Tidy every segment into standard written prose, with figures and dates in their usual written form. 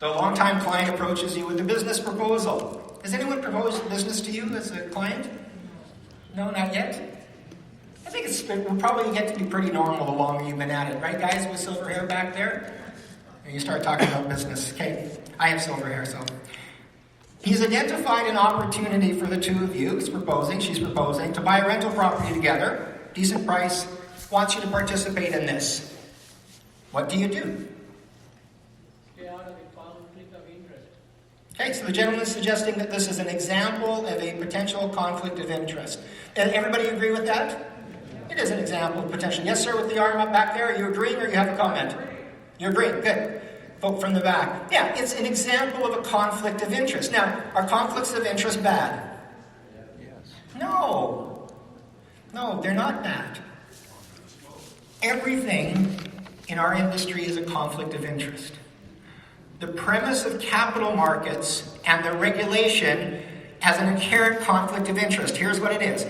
So a long-time client approaches you with a business proposal. Has anyone proposed business to you as a client? No, not yet? I think we'll probably get to be pretty normal the longer you've been at it. Right, guys with silver hair back there? And you start talking about business. Okay, I have silver hair, so. He's identified an opportunity for the two of you. She's proposing, to buy a rental property together. Decent price. Wants you to participate in this. What do you do? Okay, so the gentleman is suggesting that this is an example of a potential conflict of interest. Everybody agree with that? It is an example of potential. Yes, sir, with the arm up back there. Are you agreeing or you have a comment? You're agreeing. Good. Vote from the back. Yeah, it's an example of a conflict of interest. Now, are conflicts of interest bad? Yes. No, they're not bad. Everything in our industry is a conflict of interest. The premise of capital markets and the regulation has an inherent conflict of interest. Here's what it is.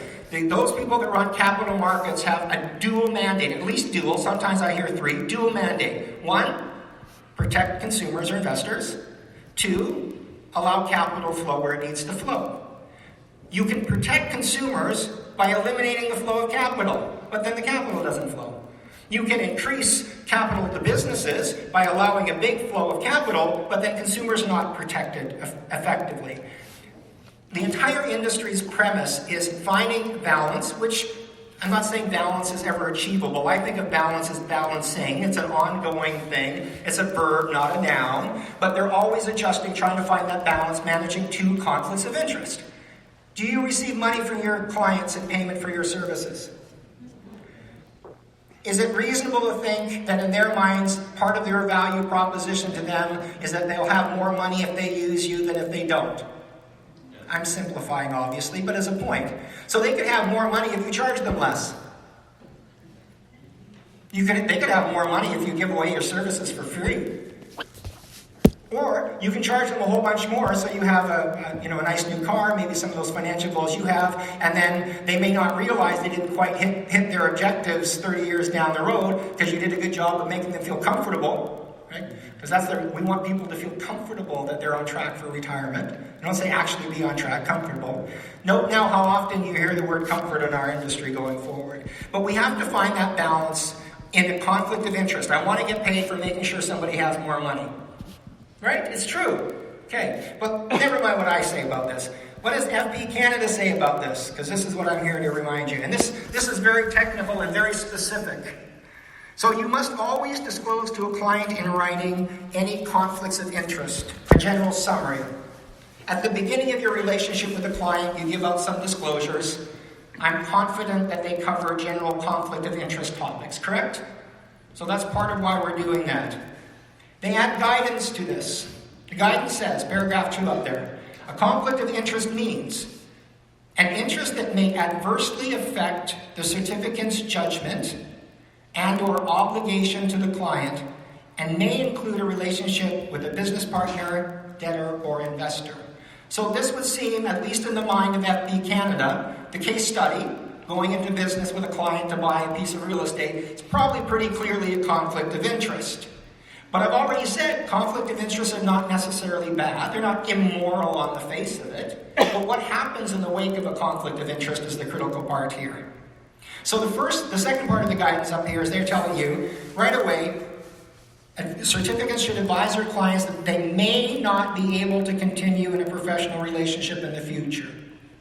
Those people that run capital markets have a dual mandate, at least dual, sometimes I hear three, dual mandate. One, protect consumers or investors. Two, allow capital flow where it needs to flow. You can protect consumers by eliminating the flow of capital, but then the capital doesn't flow. You can increase capital to businesses by allowing a big flow of capital, but then consumers are not protected effectively. The entire industry's premise is finding balance, which I'm not saying balance is ever achievable. I think of balance as balancing. It's an ongoing thing. It's a verb, not a noun. But they're always adjusting, trying to find that balance, managing two conflicts of interest. Do you receive money from your clients in payment for your services? Is it reasonable to think that in their minds, part of their value proposition to them is that they'll have more money if they use you than if they don't? I'm simplifying, obviously, but as a point. So they could have more money if you charge them less. They could have more money if you give away your services for free. Or you can charge them a whole bunch more so you have a nice new car, maybe some of those financial goals you have, and then they may not realize they didn't quite hit their objectives 30 years down the road because you did a good job of making them feel comfortable, right? Because we want people to feel comfortable that they're on track for retirement. I don't say actually be on track, comfortable. Note now how often you hear the word comfort in our industry going forward. But we have to find that balance in a conflict of interest. I want to get paid for making sure somebody has more money. Right? It's true. Okay. But never mind what I say about this. What does IFB Canada say about this? Because this is what I'm here to remind you. And this is very technical and very specific. So you must always disclose to a client in writing any conflicts of interest. A general summary. At the beginning of your relationship with a client, you give out some disclosures. I'm confident that they cover general conflict of interest topics, correct? So that's part of why we're doing that. They add guidance to this. The guidance says, paragraph 2 up there, a conflict of interest means an interest that may adversely affect the certificant's judgment and or obligation to the client and may include a relationship with a business partner, debtor, or investor. So this would seem, at least in the mind of IFB Canada, the case study, going into business with a client to buy a piece of real estate, it's probably pretty clearly a conflict of interest. But I've already said conflict of interest are not necessarily bad. They're not immoral on the face of it. But what happens in the wake of a conflict of interest is the critical part here. So the second part of the guidance up here is they're telling you right away, certificates should advise their clients that they may not be able to continue in a professional relationship in the future.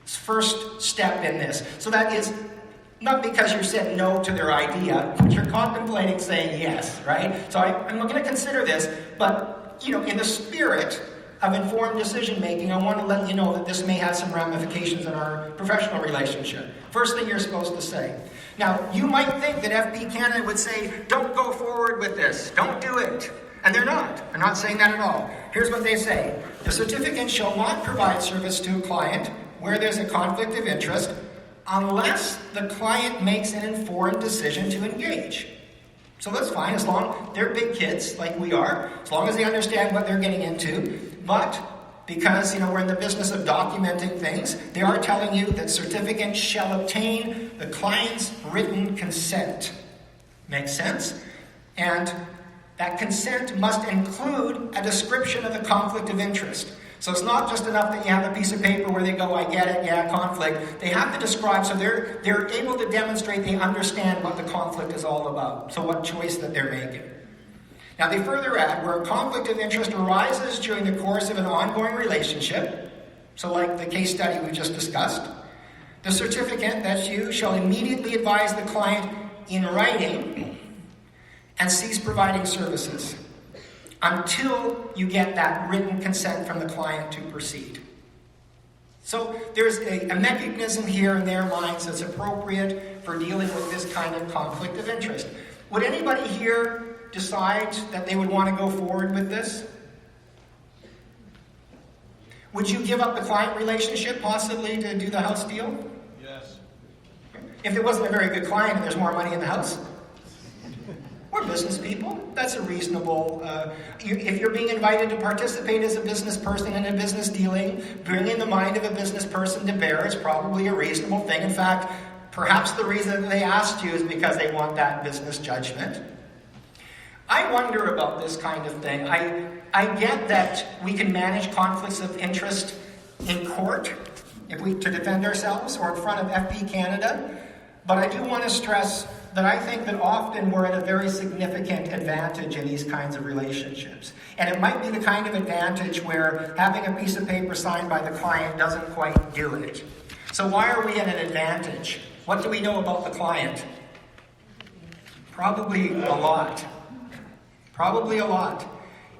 It's first step in this. So that is not because you said no to their idea, but you're contemplating saying yes, right? So I'm going to consider this, but, in the spirit of informed decision-making, I want to let you know that this may have some ramifications in our professional relationship. First thing you're supposed to say. Now, you might think that IFB Canada would say, don't go forward with this, don't do it. And they're not. I'm not saying that at all. Here's what they say. The certificant shall not provide service to a client where there's a conflict of interest unless the client makes an informed decision to engage. So that's fine, as long they're big kids like we are, as long as they understand what they're getting into. But because we're in the business of documenting things, they are telling you that certificant shall obtain the client's written consent. Makes sense? And that consent must include a description of the conflict of interest. So it's not just enough that you have a piece of paper where they go, I get it, yeah, conflict. They have to describe, so they're able to demonstrate they understand what the conflict is all about, so what choice that they're making. Now they further add, where a conflict of interest arises during the course of an ongoing relationship, so like the case study we just discussed, the certificant, that's you, shall immediately advise the client in writing and cease providing services until you get that written consent from the client to proceed. So there's a mechanism here in their minds that's appropriate for dealing with this kind of conflict of interest. Would anybody here decide that they would want to go forward with this? Would you give up the client relationship possibly to do the house deal? Yes. If it wasn't a very good client and there's more money in the house? We're business people. That's a reasonable... if you're being invited to participate as a business person in a business dealing, bringing the mind of a business person to bear is probably a reasonable thing. In fact, perhaps the reason they asked you is because they want that business judgment. I wonder about this kind of thing. I get that we can manage conflicts of interest in court to defend ourselves or in front of FB Canada, but I do want to stress that I think that often we're at a very significant advantage in these kinds of relationships. And it might be the kind of advantage where having a piece of paper signed by the client doesn't quite do it. So why are we at an advantage? What do we know about the client? Probably a lot. Probably a lot.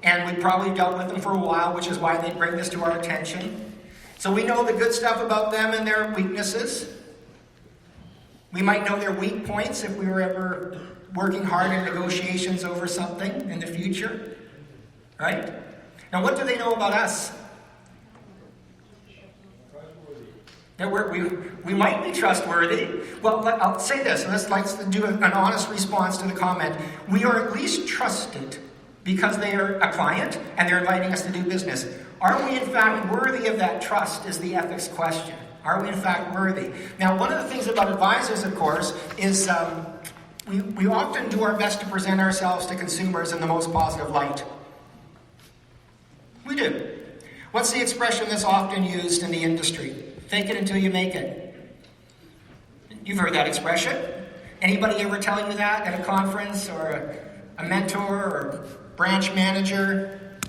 And we probably dealt with them for a while, which is why they bring this to our attention. So we know the good stuff about them and their weaknesses. We might know their weak points if we were ever working hard in negotiations over something in the future. Right? Now, what do they know about us? That we might be trustworthy. Well, I'll say this. Let's do an honest response to the comment. We are at least trusted because they are a client and they're inviting us to do business. Are we in fact worthy of that trust is the ethics question. Are we in fact worthy? Now, one of the things about advisors, of course, is we often do our best to present ourselves to consumers in the most positive light. We do. What's the expression that's often used in the industry? Fake it until you make it. You've heard that expression. Anybody ever tell you that at a conference or a mentor or branch manager?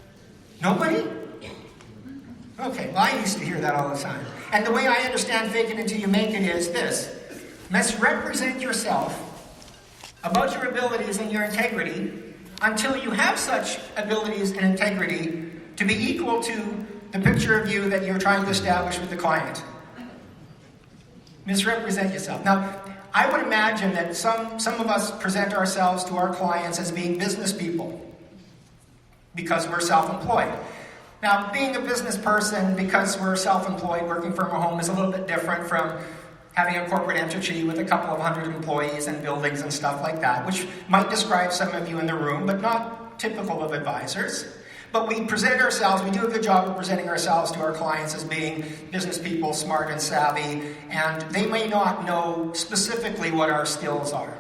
Nobody? Okay, well, I used to hear that all the time. And the way I understand fake it until you make it is this. Misrepresent yourself about your abilities and your integrity until you have such abilities and integrity to be equal to the picture of you that you're trying to establish with the client. Misrepresent yourself. Now, I would imagine that some of us present ourselves to our clients as being business people because we're self-employed. Now, being a business person because we're self-employed, working from our home is a little bit different from having a corporate entity with a couple of hundred employees and buildings and stuff like that, which might describe some of you in the room, but not typical of advisors. But we present ourselves, we do a good job of presenting ourselves to our clients as being business people, smart and savvy, and they may not know specifically what our skills are.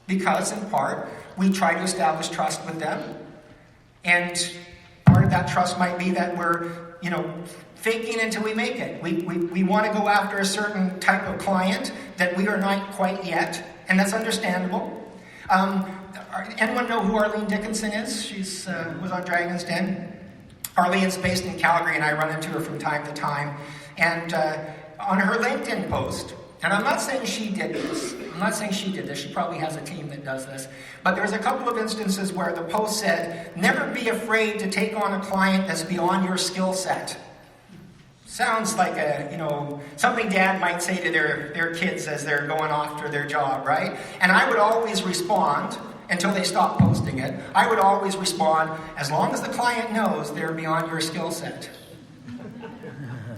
Because, in part, we try to establish trust with them. And part of that trust might be that we're, faking until we make it. We want to go after a certain type of client that we are not quite yet, and that's understandable. Anyone know who Arlene Dickinson is? She's was on Dragon's Den. Arlene's based in Calgary, and I run into her from time to time. And on her LinkedIn post, and I'm not saying she did this. She probably has a team that does this. But there's a couple of instances where the post said, never be afraid to take on a client that's beyond your skill set. Sounds like something dad might say to their kids as they're going off to their job, right? And I would always respond, until they stop posting it, I would always respond, as long as the client knows they're beyond your skill set.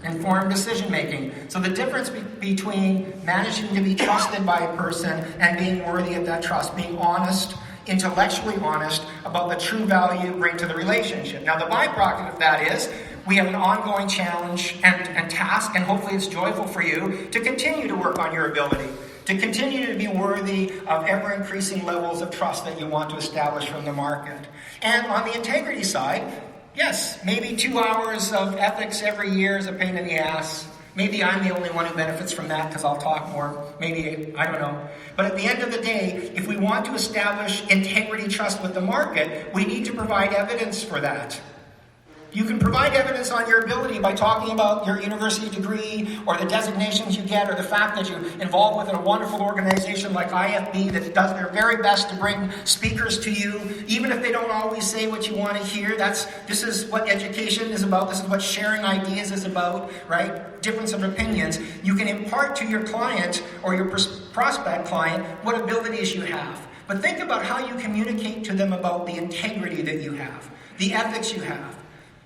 Informed decision making. So the difference between managing to be trusted by a person and being worthy of that trust, being honest, intellectually honest about the true value you bring to the relationship. Now the byproduct of that is we have an ongoing challenge and task, and hopefully it's joyful for you to continue to work on your ability to continue to be worthy of ever-increasing levels of trust that you want to establish from the market. And on the integrity side, yes, maybe 2 hours of ethics every year is a pain in the ass. Maybe I'm the only one who benefits from that because I'll talk more. Maybe, I don't know. But at the end of the day, if we want to establish integrity trust with the market, we need to provide evidence for that. You can provide evidence on your ability by talking about your university degree or the designations you get or the fact that you're involved with a wonderful organization like IFB that does their very best to bring speakers to you, even if they don't always say what you want to hear. This is what education is about. This is what sharing ideas is about, right? Difference of opinions. You can impart to your client or your prospect client what abilities you have. But think about how you communicate to them about the integrity that you have, the ethics you have.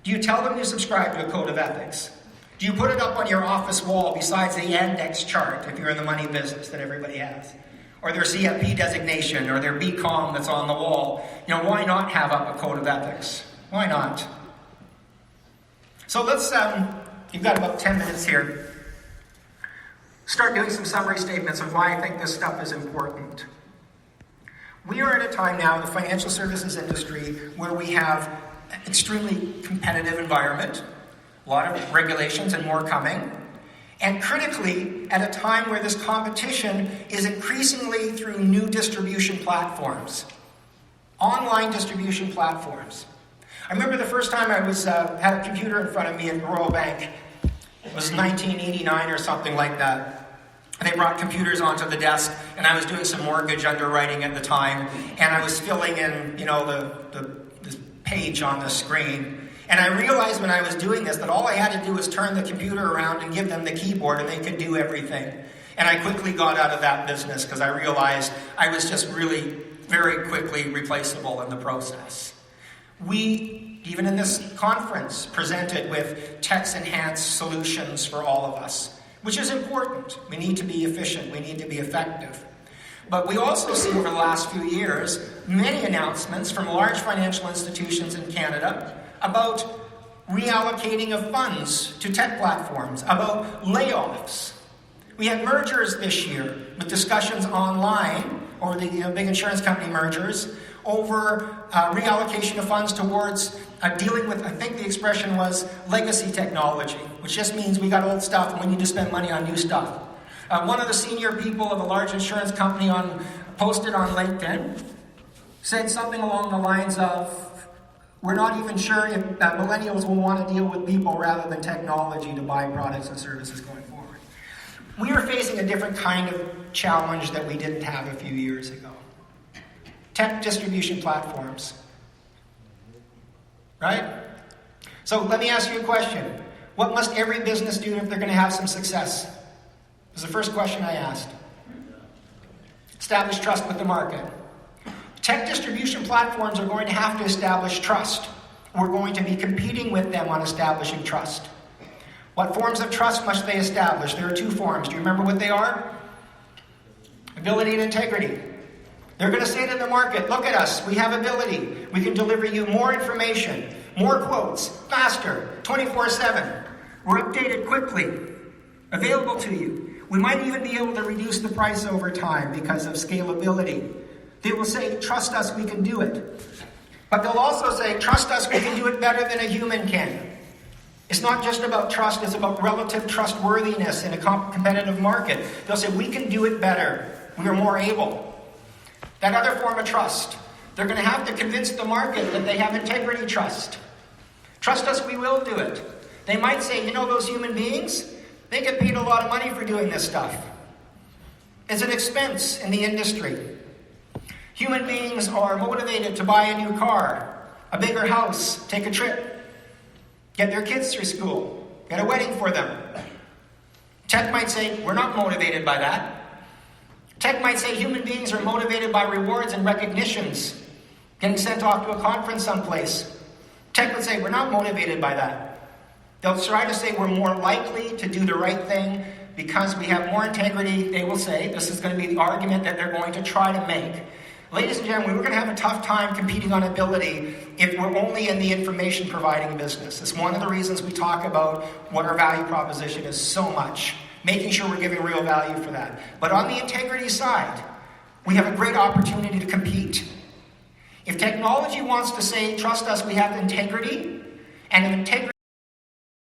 Do you tell them you subscribe to a code of ethics? Do you put it up on your office wall besides the index chart if you're in the money business that everybody has? Or their CFP designation or their BCom that's on the wall? Why not have up a code of ethics? Why not? So let's, you've got about 10 minutes here. Start doing some summary statements of why I think this stuff is important. We are at a time now in the financial services industry where we have extremely competitive environment, a lot of regulations and more coming, and critically, at a time where this competition is increasingly through new distribution platforms, online distribution platforms. I remember the first time I had a computer in front of me at Royal Bank. It was 1989 or something like that. They brought computers onto the desk, and I was doing some mortgage underwriting at the time, and I was filling in, the page on the screen. And I realized when I was doing this that all I had to do was turn the computer around and give them the keyboard and they could do everything. And I quickly got out of that business because I realized I was just really very quickly replaceable in the process. We, even in this conference, presented with text-enhanced solutions for all of us, which is important. We need to be efficient. We need to be effective. But we also see over the last few years many announcements from large financial institutions in Canada about reallocating of funds to tech platforms, about layoffs. We had mergers this year with discussions online, or the big insurance company mergers, over reallocation of funds towards dealing with, I think the expression was, legacy technology, which just means we got old stuff and we need to spend money on new stuff. One of the senior people of a large insurance company posted on LinkedIn said something along the lines of, we're not even sure if millennials will want to deal with people rather than technology to buy products and services going forward. We are facing a different kind of challenge that we didn't have a few years ago. Tech distribution platforms. Right? So let me ask you a question. What must every business do if they're going to have some success? Was the first question I asked. Establish trust with the market. Tech distribution platforms are going to have to establish trust. We're going to be competing with them on establishing trust. What forms of trust must they establish? There are two forms. Do you remember what they are? Ability and integrity. They're going to say to the market, look at us, we have ability. We can deliver you more information, more quotes, faster, 24/7. We're updated quickly, available to you. We might even be able to reduce the price over time because of scalability. They will say, trust us, we can do it. But they'll also say, trust us, we can do it better than a human can. It's not just about trust, it's about relative trustworthiness in a competitive market. They'll say, we can do it better. We are more able. That other form of trust, they're going to have to convince the market that they have integrity trust. Trust us, we will do it. They might say, those human beings, they get paid a lot of money for doing this stuff. It's an expense in the industry. Human beings are motivated to buy a new car, a bigger house, take a trip, get their kids through school, get a wedding for them. Tech might say, we're not motivated by that. Tech might say human beings are motivated by rewards and recognitions, getting sent off to a conference someplace. Tech would say, we're not motivated by that. They'll try to say we're more likely to do the right thing because we have more integrity. They will say, this is going to be the argument that they're going to try to make. Ladies and gentlemen, we're going to have a tough time competing on ability if we're only in the information providing business. It's one of the reasons we talk about what our value proposition is so much. making sure we're giving real value for that. But on the integrity side, we have a great opportunity to compete. If technology wants to say, trust us, we have integrity, and if integrity